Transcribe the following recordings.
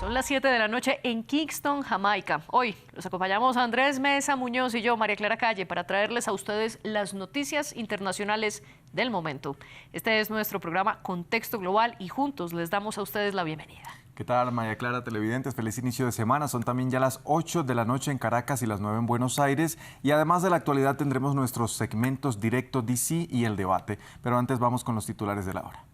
Son las 7 de la noche en Kingston, Jamaica. Hoy los acompañamos Andrés Mesa Muñoz y yo, María Clara Calle, para traerles a ustedes las noticias internacionales del momento. Este es nuestro programa Contexto Global y juntos les damos a ustedes la bienvenida. ¿Qué tal, María Clara, televidentes? Feliz inicio de semana. Son también ya las 8 de la noche en Caracas y las 9 en Buenos Aires. Y además de la actualidad tendremos nuestros segmentos Directo DC y el debate. Pero antes vamos con los titulares de la hora.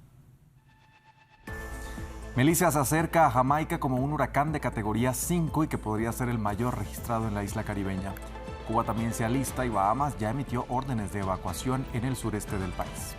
Melissa se acerca a Jamaica como un huracán de categoría 5 y que podría ser el mayor registrado en la isla caribeña. Cuba también se alista y Bahamas ya emitió órdenes de evacuación en el sureste del país.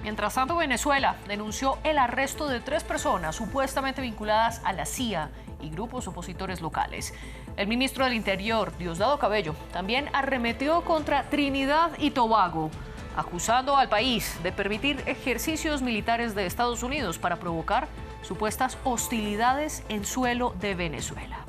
Mientras tanto, Venezuela denunció el arresto de 3 personas supuestamente vinculadas a la CIA y grupos opositores locales. El ministro del Interior, Diosdado Cabello, también arremetió contra Trinidad y Tobago, acusando al país de permitir ejercicios militares de Estados Unidos para provocar supuestas hostilidades en suelo de Venezuela.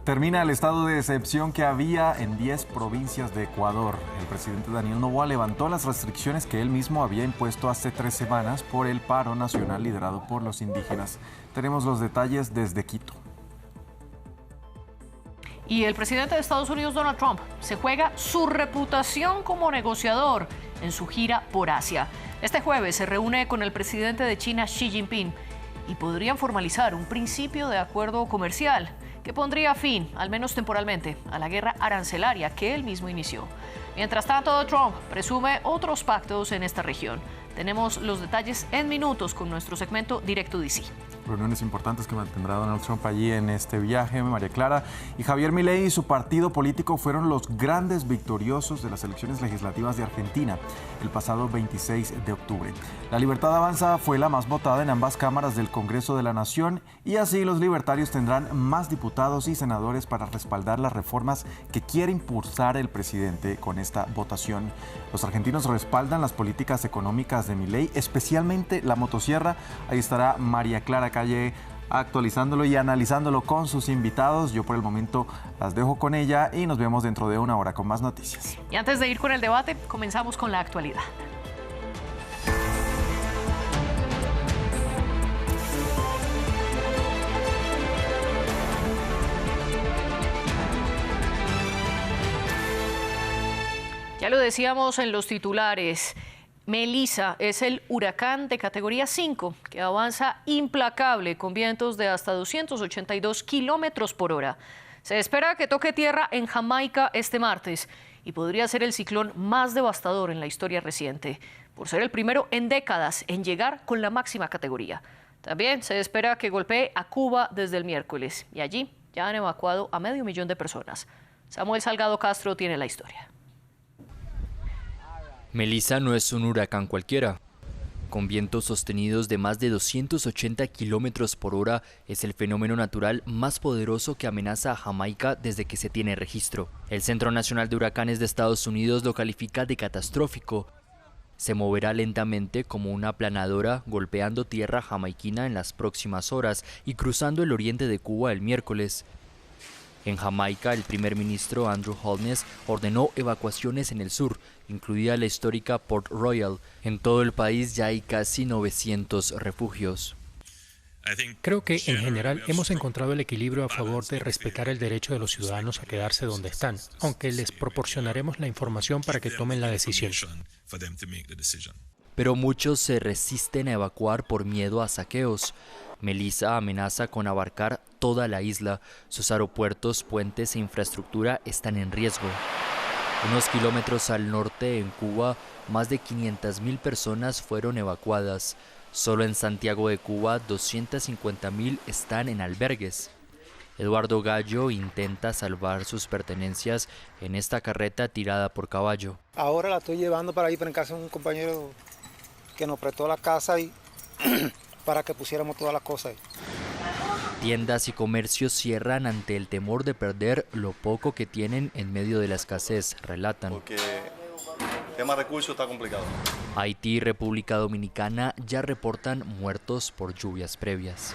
Termina el estado de excepción que había en 10 provincias de Ecuador. El presidente Daniel Noboa levantó las restricciones que él mismo había impuesto hace 3 semanas por el paro nacional liderado por los indígenas. Tenemos los detalles desde Quito. Y el presidente de Estados Unidos, Donald Trump, se juega su reputación como negociador en su gira por Asia. Este jueves se reúne con el presidente de China, Xi Jinping, y podrían formalizar un principio de acuerdo comercial que pondría fin, al menos temporalmente, a la guerra arancelaria que él mismo inició. Mientras tanto, Trump presume otros pactos en esta región. Tenemos los detalles en minutos con nuestro segmento Directo DC. Reuniones importantes que mantendrá Donald Trump allí en este viaje, María Clara. Y Javier Milei y su partido político fueron los grandes victoriosos de las elecciones legislativas de Argentina el pasado 26 de octubre. La Libertad Avanza fue la más votada en ambas cámaras del Congreso de la Nación y así los libertarios tendrán más diputados y senadores para respaldar las reformas que quiere impulsar el presidente con esta votación. Los argentinos respaldan las políticas económicas de Milei, especialmente la motosierra. Ahí estará María Clara Calle actualizándolo y analizándolo con sus invitados. Yo por el momento las dejo con ella y nos vemos dentro de una hora con más noticias. Y antes de ir con el debate, comenzamos con la actualidad. Ya lo decíamos en los titulares. Melissa es el huracán de categoría 5 que avanza implacable con vientos de hasta 282 kilómetros por hora. Se espera que toque tierra en Jamaica este martes y podría ser el ciclón más devastador en la historia reciente, por ser el primero en décadas en llegar con la máxima categoría. También se espera que golpee a Cuba desde el miércoles y allí ya han evacuado a 500.000 de personas. Samuel Salgado Castro tiene la historia. Melissa no es un huracán cualquiera. Con vientos sostenidos de más de 280 kilómetros por hora, es el fenómeno natural más poderoso que amenaza a Jamaica desde que se tiene registro. El Centro Nacional de Huracanes de Estados Unidos lo califica de catastrófico. Se moverá lentamente como una aplanadora, golpeando tierra jamaiquina en las próximas horas y cruzando el oriente de Cuba el miércoles. En Jamaica, el primer ministro Andrew Holness ordenó evacuaciones en el sur, incluida la histórica Port Royal. En todo el país ya hay casi 900 refugios. Creo que, en general, hemos encontrado el equilibrio a favor de respetar el derecho de los ciudadanos a quedarse donde están, aunque les proporcionaremos la información para que tomen la decisión. Pero muchos se resisten a evacuar por miedo a saqueos. Melissa amenaza con abarcar toda la isla. Sus aeropuertos, puentes e infraestructura están en riesgo. Unos kilómetros al norte, en Cuba, más de 500.000 personas fueron evacuadas. Solo en Santiago de Cuba, 250.000 están en albergues. Eduardo Gallo intenta salvar sus pertenencias en esta carreta tirada por caballo. Ahora la estoy llevando para ir para en casa de un compañero que nos prestó la casa y para que pusiéramos todas las cosas ahí. Tiendas y comercios cierran ante el temor de perder lo poco que tienen en medio de la escasez, relatan. Porque el tema de recursos está complicado. Haití y República Dominicana ya reportan muertos por lluvias previas.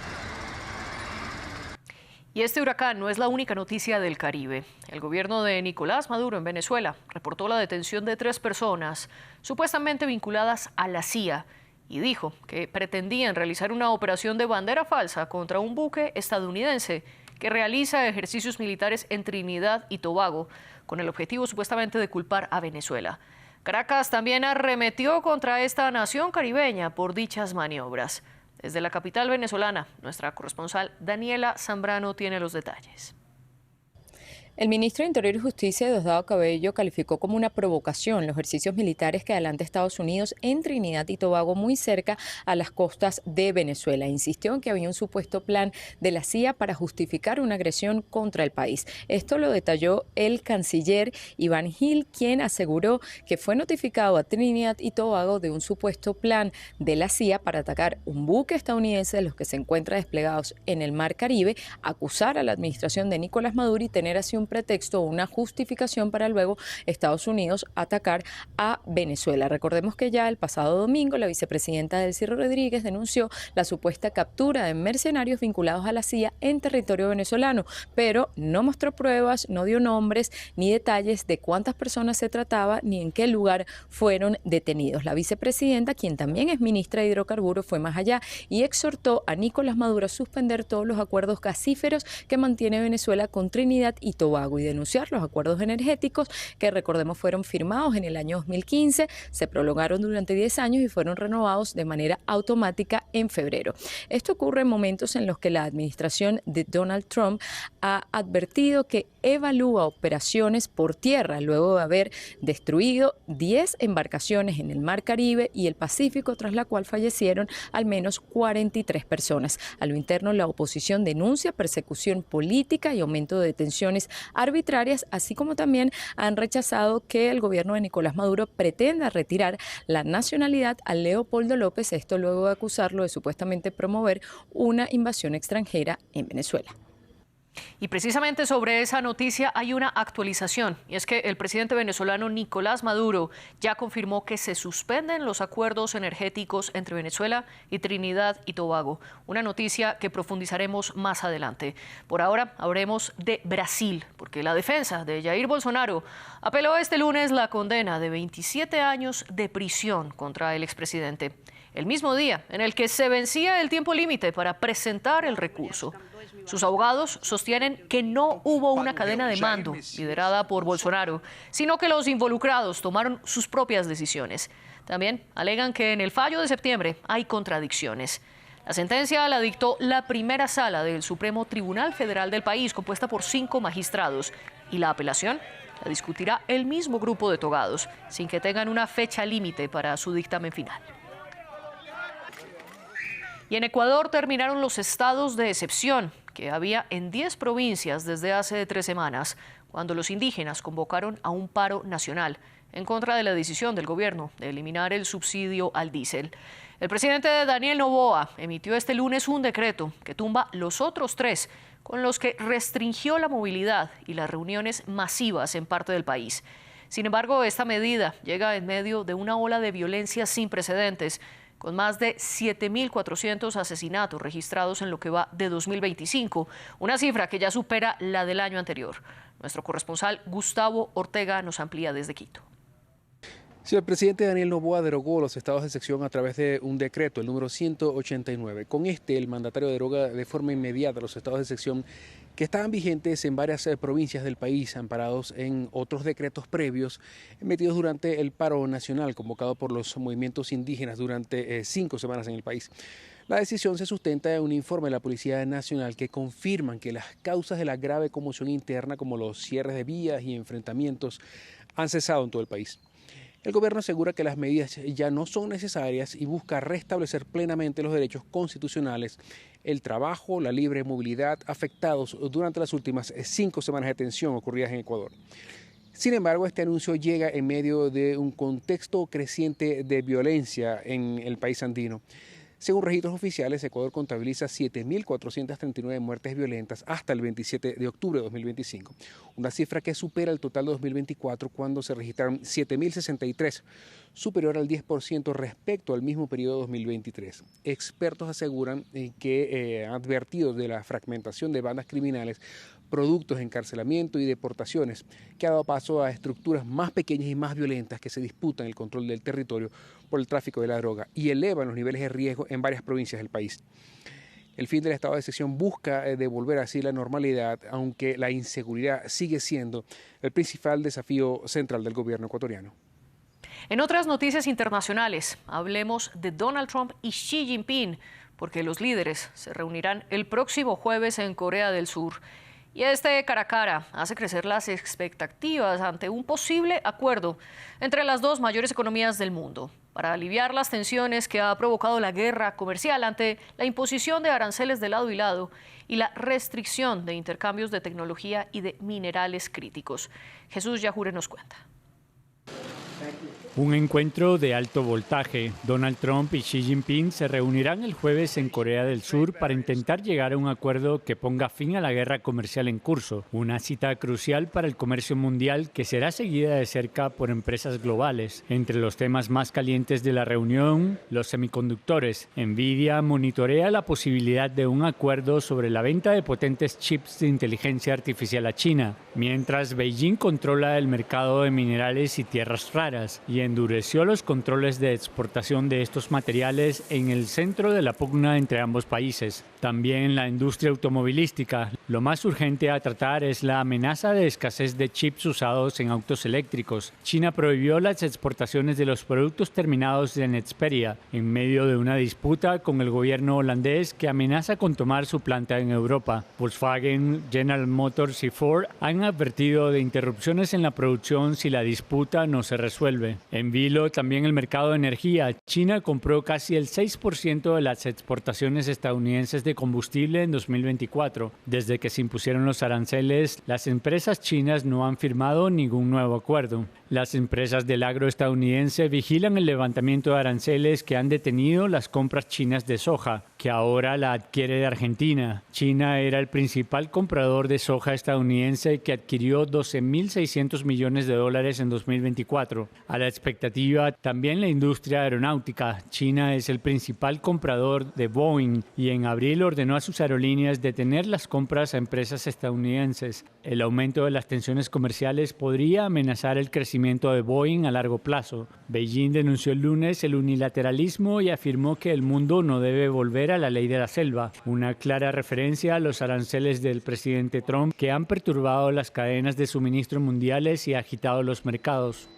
Y este huracán no es la única noticia del Caribe. El gobierno de Nicolás Maduro en Venezuela reportó la detención de 3 personas supuestamente vinculadas a la CIA y dijo que pretendían realizar una operación de bandera falsa contra un buque estadounidense que realiza ejercicios militares en Trinidad y Tobago, con el objetivo supuestamente de culpar a Venezuela. Caracas también arremetió contra esta nación caribeña por dichas maniobras. Desde la capital venezolana, nuestra corresponsal Daniela Zambrano tiene los detalles. El ministro de Interior y Justicia, Diosdado Cabello, calificó como una provocación los ejercicios militares que adelanta Estados Unidos en Trinidad y Tobago, muy cerca a las costas de Venezuela. Insistió en que había un supuesto plan de la CIA para justificar una agresión contra el país. Esto lo detalló el canciller Iván Gil, quien aseguró que fue notificado a Trinidad y Tobago de un supuesto plan de la CIA para atacar un buque estadounidense de los que se encuentra desplegados en el Mar Caribe, acusar a la administración de Nicolás Maduro y tener así un pretexto o una justificación para luego Estados Unidos atacar a Venezuela. Recordemos que ya el pasado domingo la vicepresidenta Delcy Rodríguez denunció la supuesta captura de mercenarios vinculados a la CIA en territorio venezolano, pero no mostró pruebas, no dio nombres ni detalles de cuántas personas se trataba ni en qué lugar fueron detenidos. La vicepresidenta, quien también es ministra de Hidrocarburos, fue más allá y exhortó a Nicolás Maduro a suspender todos los acuerdos gasíferos que mantiene Venezuela con Trinidad y Tobago y denunciar los acuerdos energéticos que, recordemos, fueron firmados en el año 2015, se prolongaron durante 10 años y fueron renovados de manera automática en febrero. Esto ocurre en momentos en los que la administración de Donald Trump ha advertido que evalúa operaciones por tierra luego de haber destruido 10 embarcaciones en el Mar Caribe y el Pacífico, tras la cual fallecieron al menos 43 personas. A lo interno, la oposición denuncia persecución política y aumento de detenciones arbitrarias, así como también han rechazado que el gobierno de Nicolás Maduro pretenda retirar la nacionalidad a Leopoldo López, esto luego de acusarlo de supuestamente promover una invasión extranjera en Venezuela. Y precisamente sobre esa noticia hay una actualización, y es que el presidente venezolano Nicolás Maduro ya confirmó que se suspenden los acuerdos energéticos entre Venezuela y Trinidad y Tobago, una noticia que profundizaremos más adelante. Por ahora hablemos de Brasil, porque la defensa de Jair Bolsonaro apeló este lunes la condena de 27 años de prisión contra el expresidente, el mismo día en el que se vencía el tiempo límite para presentar el recurso. Sus abogados sostienen que no hubo una cadena de mando liderada por Bolsonaro, sino que los involucrados tomaron sus propias decisiones. También alegan que en el fallo de septiembre hay contradicciones. La sentencia la dictó la primera sala del Supremo Tribunal Federal del país, compuesta por 5 magistrados, y la apelación la discutirá el mismo grupo de togados, sin que tengan una fecha límite para su dictamen final. Y en Ecuador terminaron los estados de excepción que había en 10 provincias desde hace 3 semanas, cuando los indígenas convocaron a un paro nacional en contra de la decisión del gobierno de eliminar el subsidio al diésel. El presidente Daniel Noboa emitió este lunes un decreto que tumba los otros 3, con los que restringió la movilidad y las reuniones masivas en parte del país. Sin embargo, esta medida llega en medio de una ola de violencia sin precedentes, con más de 7.400 asesinatos registrados en lo que va de 2025, una cifra que ya supera la del año anterior. Nuestro corresponsal Gustavo Ortega nos amplía desde Quito. Sí, el presidente Daniel Noboa derogó los estados de excepción a través de un decreto, el número 189. Con este, el mandatario deroga de forma inmediata los estados de excepción que estaban vigentes en varias provincias del país, amparados en otros decretos previos emitidos durante el paro nacional convocado por los movimientos indígenas durante 5 semanas en el país. La decisión se sustenta en un informe de la Policía Nacional que confirman que las causas de la grave conmoción interna, como los cierres de vías y enfrentamientos, han cesado en todo el país. El gobierno asegura que las medidas ya no son necesarias y busca restablecer plenamente los derechos constitucionales, el trabajo, la libre movilidad afectados durante las últimas 5 semanas de tensión ocurridas en Ecuador. Sin embargo, este anuncio llega en medio de un contexto creciente de violencia en el país andino. Según registros oficiales, Ecuador contabiliza 7.439 muertes violentas hasta el 27 de octubre de 2025, una cifra que supera el total de 2024 cuando se registraron 7.063, superior al 10% respecto al mismo periodo de 2023. Expertos aseguran que advertidos de la fragmentación de bandas criminales productos, encarcelamiento y deportaciones, que ha dado paso a estructuras más pequeñas y más violentas que se disputan el control del territorio por el tráfico de la droga y elevan los niveles de riesgo en varias provincias del país. El fin del estado de excepción busca devolver así la normalidad, aunque la inseguridad sigue siendo el principal desafío central del gobierno ecuatoriano. En otras noticias internacionales, hablemos de Donald Trump y Xi Jinping, porque los líderes se reunirán el próximo jueves en Corea del Sur. Y este cara a cara hace crecer las expectativas ante un posible acuerdo entre las dos mayores economías del mundo para aliviar las tensiones que ha provocado la guerra comercial ante la imposición de aranceles de lado y lado y la restricción de intercambios de tecnología y de minerales críticos. Jesús Yajure nos cuenta. Un encuentro de alto voltaje. Donald Trump y Xi Jinping se reunirán el jueves en Corea del Sur para intentar llegar a un acuerdo que ponga fin a la guerra comercial en curso. Una cita crucial para el comercio mundial que será seguida de cerca por empresas globales. Entre los temas más calientes de la reunión, los semiconductores. Nvidia monitorea la posibilidad de un acuerdo sobre la venta de potentes chips de inteligencia artificial a China, mientras Beijing controla el mercado de minerales y tierras raras y endureció los controles de exportación de estos materiales en el centro de la pugna entre ambos países. También la industria automovilística. Lo más urgente a tratar es la amenaza de escasez de chips usados en autos eléctricos. China prohibió las exportaciones de los productos terminados de Nexperia en medio de una disputa con el gobierno holandés que amenaza con tomar su planta en Europa. Volkswagen, General Motors y Ford han advertido de interrupciones en la producción si la disputa no se resuelve. En vilo, también el mercado de energía. China compró casi el 6% de las exportaciones estadounidenses de combustible en 2024. Desde que se impusieron los aranceles, las empresas chinas no han firmado ningún nuevo acuerdo. Las empresas del agro estadounidense vigilan el levantamiento de aranceles que han detenido las compras chinas de soja, que ahora la adquiere de Argentina. China era el principal comprador de soja estadounidense que adquirió $12.600 millones en 2024. A la expectativa, también la industria aeronáutica. China es el principal comprador de Boeing y en abril ordenó a sus aerolíneas detener las compras a empresas estadounidenses. El aumento de las tensiones comerciales podría amenazar el crecimiento de Boeing a largo plazo. Beijing denunció el lunes el unilateralismo y afirmó que el mundo no debe volver a la ley de la selva, una clara referencia a los aranceles del presidente Trump que han perturbado las cadenas de suministro mundiales y agitado los mercados.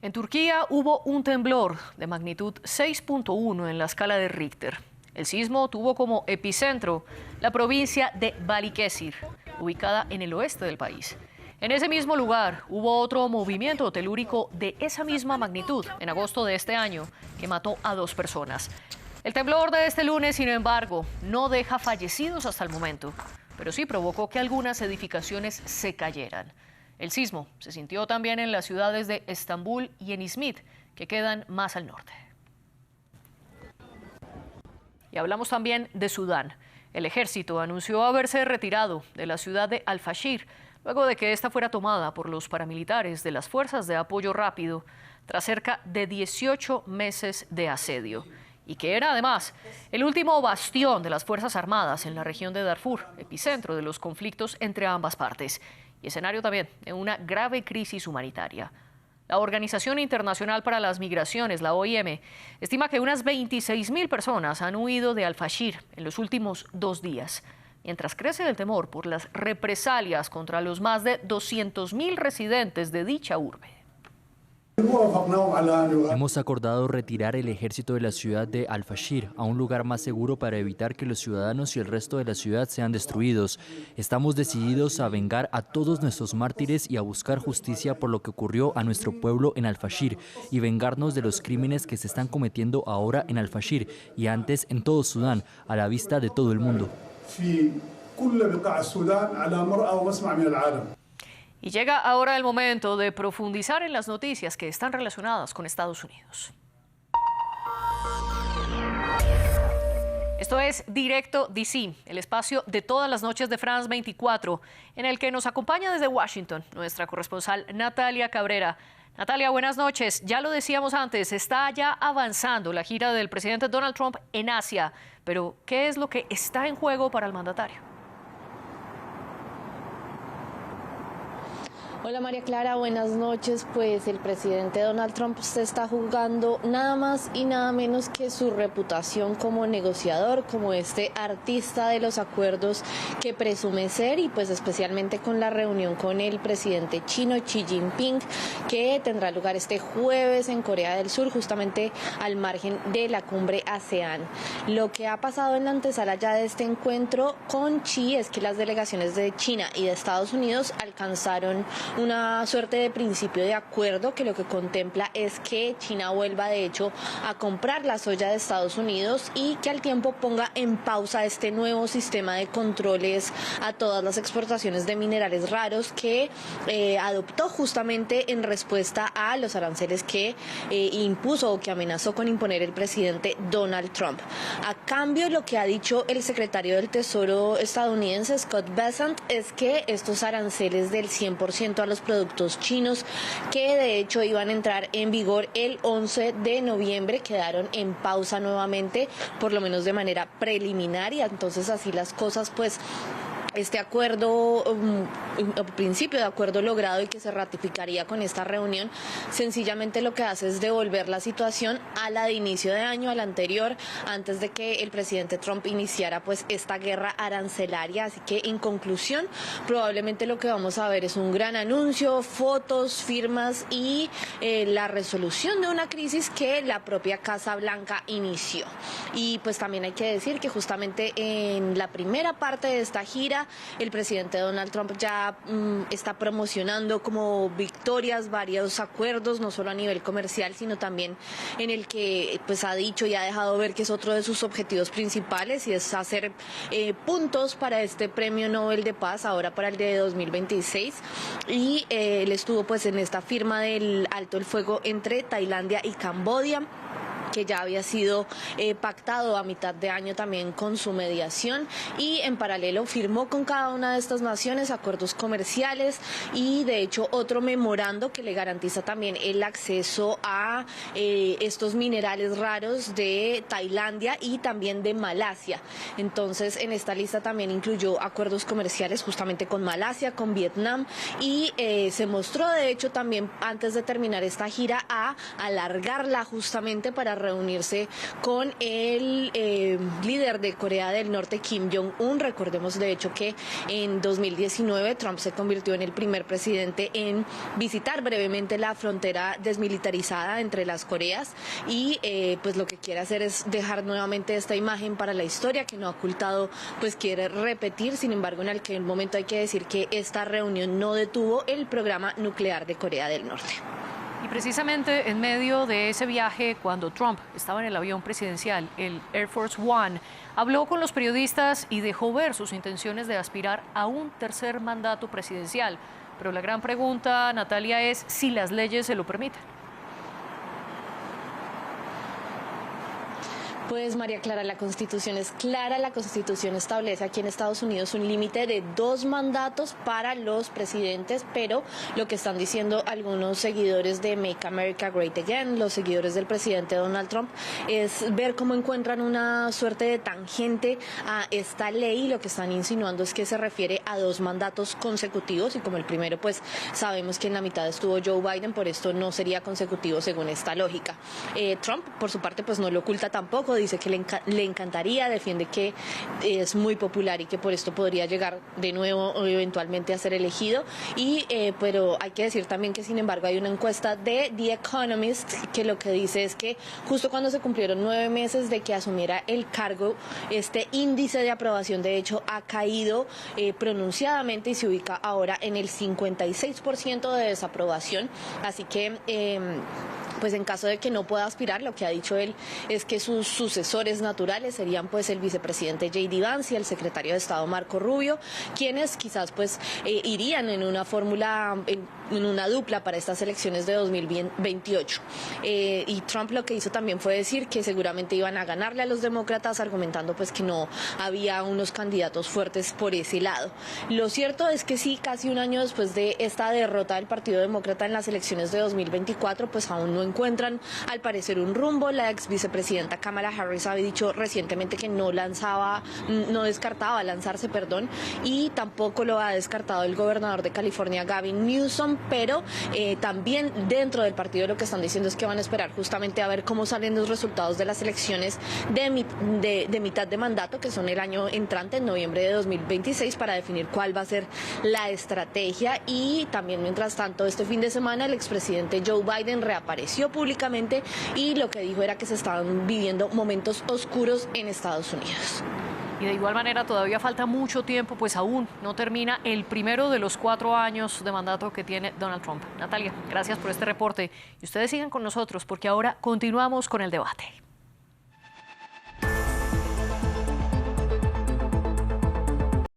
En Turquía hubo un temblor de magnitud 6.1 en la escala de Richter. El sismo tuvo como epicentro la provincia de Balıkesir, ubicada en el oeste del país. En ese mismo lugar hubo otro movimiento telúrico de esa misma magnitud en agosto de este año que mató a 2 personas. El temblor de este lunes, sin embargo, no deja fallecidos hasta el momento, pero sí provocó que algunas edificaciones se cayeran. El sismo se sintió también en las ciudades de Estambul y en Izmit, que quedan más al norte. Y hablamos también de Sudán. El ejército anunció haberse retirado de la ciudad de Al-Fashir, luego de que esta fuera tomada por los paramilitares de las Fuerzas de Apoyo Rápido, tras cerca de 18 meses de asedio, y que era además el último bastión de las Fuerzas Armadas en la región de Darfur, epicentro de los conflictos entre ambas partes, y escenario también de una grave crisis humanitaria. La Organización Internacional para las Migraciones, la OIM, estima que unas 26.000 personas han huido de Al-Fashir en los últimos 2 días, mientras crece el temor por las represalias contra los más de 200.000 residentes de dicha urbe. Hemos acordado retirar el ejército de la ciudad de Al-Fashir a un lugar más seguro para evitar que los ciudadanos y el resto de la ciudad sean destruidos. Estamos decididos a vengar a todos nuestros mártires y a buscar justicia por lo que ocurrió a nuestro pueblo en Al-Fashir y vengarnos de los crímenes que se están cometiendo ahora en Al-Fashir y antes en todo Sudán, a la vista de todo el mundo. Y llega ahora el momento de profundizar en las noticias que están relacionadas con Estados Unidos. Esto es Directo DC, el espacio de todas las noches de France 24, en el que nos acompaña desde Washington nuestra corresponsal Natalia Cabrera. Natalia, buenas noches. Ya lo decíamos antes, está ya avanzando la gira del presidente Donald Trump en Asia, pero ¿qué es lo que está en juego para el mandatario? Hola María Clara, buenas noches. Pues el presidente Donald Trump se está jugando nada más y nada menos que su reputación como negociador, como este artista de los acuerdos que presume ser, y pues especialmente con la reunión con el presidente chino Xi Jinping, que tendrá lugar este jueves en Corea del Sur, justamente al margen de la cumbre ASEAN. Lo que ha pasado en la antesala ya de este encuentro con Xi es que las delegaciones de China y de Estados Unidos alcanzaron una suerte de principio de acuerdo que lo que contempla es que China vuelva de hecho a comprar la soya de Estados Unidos y que al tiempo ponga en pausa este nuevo sistema de controles a todas las exportaciones de minerales raros que adoptó justamente en respuesta a los aranceles que impuso o que amenazó con imponer el presidente Donald Trump. A cambio, lo que ha dicho el secretario del Tesoro estadounidense Scott Bessent es que estos aranceles del 100% a los productos chinos, que de hecho iban a entrar en vigor el 11 de noviembre, quedaron en pausa nuevamente, por lo menos de manera preliminar, y entonces así las cosas, pues este acuerdo, principio de acuerdo logrado y que se ratificaría con esta reunión, sencillamente lo que hace es devolver la situación a la de inicio de año, a la anterior, antes de que el presidente Trump iniciara pues esta guerra arancelaria. Así que en conclusión, probablemente lo que vamos a ver es un gran anuncio, fotos, firmas y la resolución de una crisis que la propia Casa Blanca inició. Y pues también hay que decir que justamente en la primera parte de esta gira, el presidente Donald Trump ya está promocionando como victorias varios acuerdos, no solo a nivel comercial, sino también en el que pues ha dicho y ha dejado ver que es otro de sus objetivos principales, y es hacer puntos para este Premio Nobel de Paz, ahora para el de 2026. Y él estuvo pues en esta firma del alto el fuego entre Tailandia y Camboya, que ya había sido pactado a mitad de año también con su mediación, y en paralelo firmó con cada una de estas naciones acuerdos comerciales y de hecho otro memorando que le garantiza también el acceso a estos minerales raros de Tailandia y también de Malasia. Entonces en esta lista también incluyó acuerdos comerciales justamente con Malasia, con Vietnam, y se mostró de hecho también antes de terminar esta gira a alargarla justamente para reunirse con el líder de Corea del Norte, Kim Jong-un. Recordemos de hecho que en 2019 Trump se convirtió en el primer presidente en visitar brevemente la frontera desmilitarizada entre las Coreas, y pues lo que quiere hacer es dejar nuevamente esta imagen para la historia que no ha ocultado, pues quiere repetir. Sin embargo, en aquel momento hay que decir que esta reunión no detuvo el programa nuclear de Corea del Norte. Y precisamente en medio de ese viaje, cuando Trump estaba en el avión presidencial, el Air Force One, habló con los periodistas y dejó ver sus intenciones de aspirar a un tercer mandato presidencial. Pero la gran pregunta, Natalia, es si las leyes se lo permiten. Pues María Clara, la Constitución es clara, la Constitución establece aquí en Estados Unidos un límite de 2 mandatos para los presidentes, pero lo que están diciendo algunos seguidores de Make America Great Again, los seguidores del presidente Donald Trump, es ver cómo encuentran una suerte de tangente a esta ley. Lo que están insinuando es que se refiere a 2 mandatos consecutivos, y como el primero pues sabemos que en la mitad estuvo Joe Biden, por esto no sería consecutivo según esta lógica. Trump por su parte pues no lo oculta tampoco, dice que le encantaría, defiende que es muy popular y que por esto podría llegar de nuevo o eventualmente a ser elegido. Pero hay que decir también que sin embargo hay una encuesta de The Economist que lo que dice es que justo cuando se cumplieron 9 meses de que asumiera el cargo, este índice de aprobación de hecho ha caído pronunciadamente y se ubica ahora en el 56% de desaprobación. Así que pues en caso de que no pueda aspirar, lo que ha dicho él es que sus sucesores naturales serían pues el vicepresidente J.D. Vance y el secretario de Estado Marco Rubio, quienes quizás pues irían en una fórmula, en una dupla para estas elecciones de 2028. Y Trump lo que hizo también fue decir que seguramente iban a ganarle a los demócratas, argumentando pues que no había unos candidatos fuertes por ese lado. Lo cierto es que sí, casi un año después de esta derrota del Partido Demócrata en las elecciones de 2024, pues aún no encuentran al parecer un rumbo. La ex vicepresidenta Kamala Harris había dicho recientemente que no descartaba lanzarse, y tampoco lo ha descartado el gobernador de California, Gavin Newsom, Trump, pero también dentro del partido lo que están diciendo es que van a esperar justamente a ver cómo salen los resultados de las elecciones de mitad de mandato, que son el año entrante, en noviembre de 2026, para definir cuál va a ser la estrategia. Y también, mientras tanto, este fin de semana el expresidente Joe Biden reapareció públicamente y lo que dijo era que se estaban viviendo momentos oscuros en Estados Unidos. Y de igual manera todavía falta mucho tiempo, pues aún no termina el primero de los 4 años de mandato que tiene Donald Trump. Natalia, gracias por este reporte. Y ustedes sigan con nosotros porque ahora continuamos con el debate.